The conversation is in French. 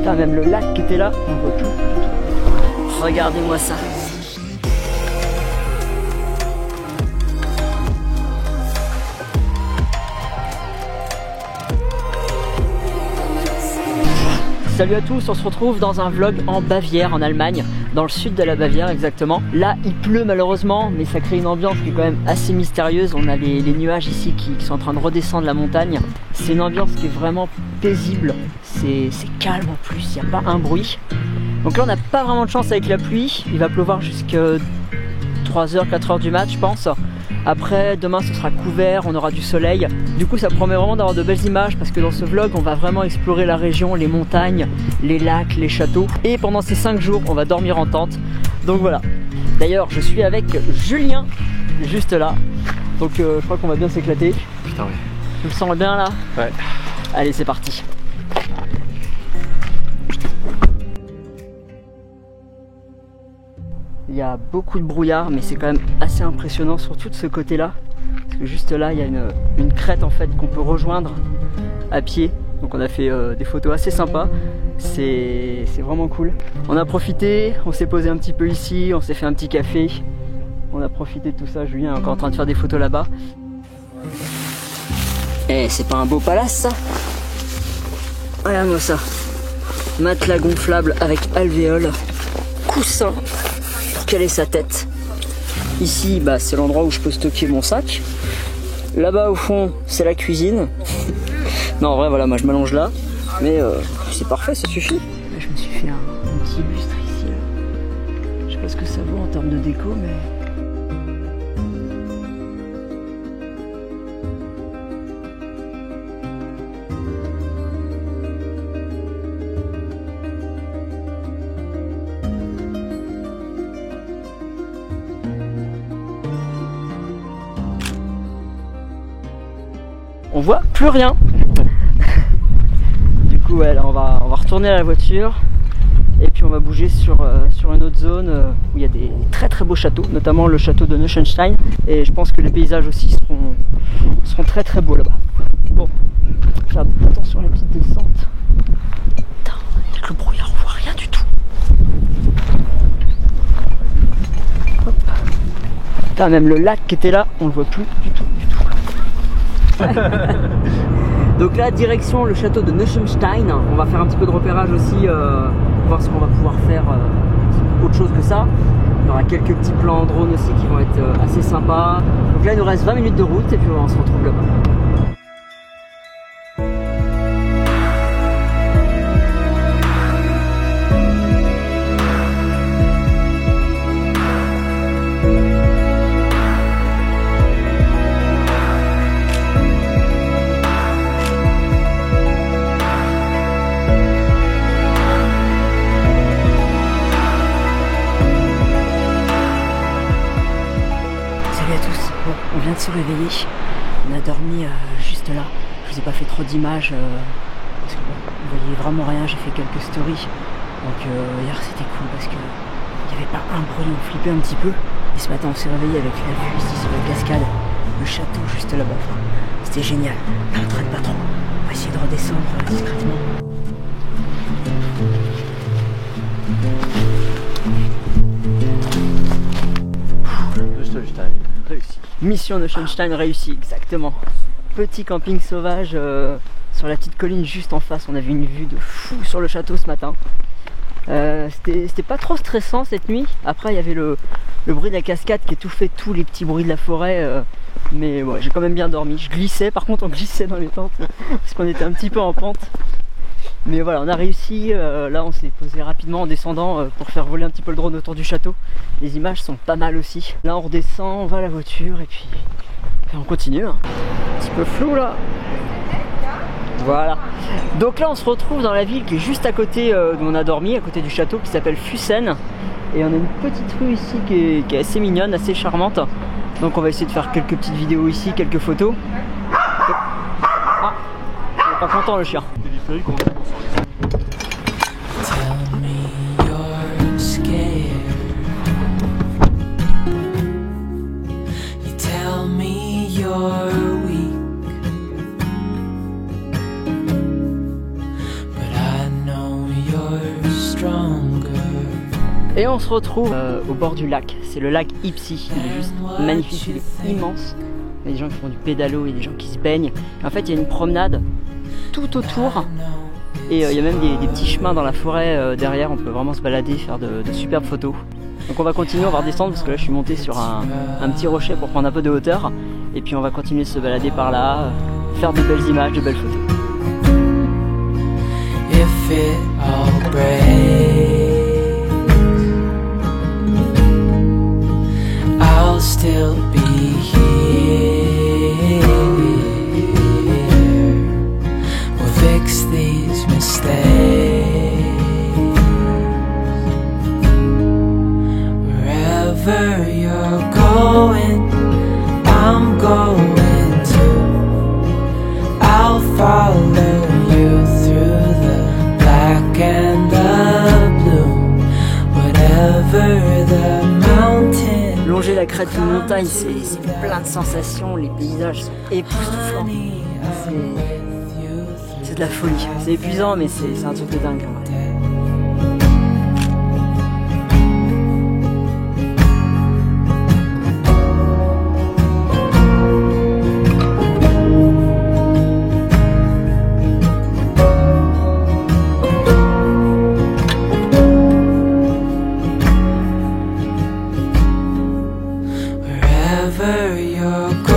Putain, même le lac qui était là, on voit tout. Regardez-moi ça. Salut à tous, on se retrouve dans un vlog en Bavière, en Allemagne, dans le sud de la Bavière exactement. Là il pleut malheureusement, mais ça crée une ambiance qui est quand même assez mystérieuse. On a les nuages ici qui sont en train de redescendre la montagne. C'est une ambiance qui est vraiment paisible, c'est calme en plus, il n'y a pas un bruit. Donc là on n'a pas vraiment de chance avec la pluie, il va pleuvoir jusqu'à 3h, 4h du mat je pense. Après demain ce sera couvert, on aura du soleil. Du coup ça promet vraiment d'avoir de belles images parce que dans ce vlog on va vraiment explorer la région, les montagnes, les lacs, les châteaux. Et pendant ces 5 jours on va dormir en tente. Donc voilà. D'ailleurs je suis avec Julien, juste là. Donc je crois qu'on va bien s'éclater. Putain ouais. Tu me sens bien là? Ouais. Allez c'est parti. Il y a beaucoup de brouillard mais c'est quand même assez impressionnant surtout de ce côté là. Parce que juste là il y a une crête en fait qu'on peut rejoindre à pied. Donc on a fait des photos assez sympas. C'est vraiment cool. On a profité, on s'est posé un petit peu ici, on s'est fait un petit café. On a profité de tout ça, Julien est encore en train de faire des photos là-bas. Eh c'est pas un beau palace ça? Regarde-moi ça. Matelas gonflable avec alvéole. Coussin. Quelle est sa tête? Ici bah, c'est l'endroit où je peux stocker mon sac. Là-bas au fond c'est la cuisine. Non en vrai voilà moi je m'allonge là. Mais c'est parfait, ça suffit. Je me suis fait un petit lustre ici là. Je sais pas ce que ça vaut en termes de déco mais... On voit plus rien. Du coup ouais, là, on va retourner à la voiture et puis on va bouger sur une autre zone où il y a des très très beaux châteaux, notamment le château de Neuschwanstein, et je pense que les paysages aussi seront très très beaux là-bas. Bon, faire attention à les petites descentes. Putain, avec le brouillard on voit rien du tout. Hop. Putain, même le lac qui était là, on le voit plus du tout. Donc là direction le château de Neuschwanstein. On va faire un petit peu de repérage aussi, voir ce qu'on va pouvoir faire autre chose que ça. Il y aura quelques petits plans en drone aussi qui vont être assez sympas. Donc là il nous reste 20 minutes de route et puis on se retrouve là-bas. Bon, on vient de se réveiller, on a dormi juste là, je vous ai pas fait trop d'images parce que bon, vous voyez vraiment rien, j'ai fait quelques stories. Donc hier c'était cool parce que il n'y avait pas un bruit, on flippait un petit peu. Et ce matin on s'est réveillé avec la vue ici sur la cascade, le château juste là-bas, enfin, c'était génial. Là on traîne pas trop, on va essayer de redescendre discrètement. Réussi. Mission Neuschwanstein réussie, exactement. Petit camping sauvage sur la petite colline juste en face. On avait une vue de fou sur le château ce matin. C'était pas trop stressant cette nuit. Après il y avait le bruit de la cascade qui étouffait tous les petits bruits de la forêt. Mais ouais, j'ai quand même bien dormi. Je glissais, par contre on glissait dans les tentes parce qu'on était un petit peu en pente. Mais voilà, on a réussi, là on s'est posé rapidement en descendant pour faire voler un petit peu le drone autour du château. Les images sont pas mal aussi. Là on redescend, on va à la voiture et puis on continue. Hein. Un petit peu flou là. Voilà. Donc là on se retrouve dans la ville qui est juste à côté d'où on a dormi, à côté du château, qui s'appelle Füssen. Et on a une petite rue ici qui est assez mignonne, assez charmante. Donc on va essayer de faire quelques petites vidéos ici, quelques photos. Ah, il est pas content le chien. Et on se retrouve au bord du lac. C'est le lac Ipsy. Il est juste magnifique, il est immense. Il y a des gens qui font du pédalo, il y a des gens qui se baignent. Et en fait, il y a une promenade tout autour. Et il y a même des petits chemins dans la forêt derrière. On peut vraiment se balader, faire de superbes photos. Donc on va continuer, on va redescendre parce que là je suis monté sur un petit rocher pour prendre un peu de hauteur. Et puis on va continuer de se balader par là, faire de belles images, de belles photos. If it all breaks, I'll still be here. We'll fix these mistakes. Wherever you're going, I'm going to. I'll follow you through the black and the blue. Whatever the mountain. Longer la crête d'une montagne, c'est plein de sensations, les paysages sont époustouflants. C'est de la folie. C'est épuisant, mais c'est un truc de dingue. Wherever you're going.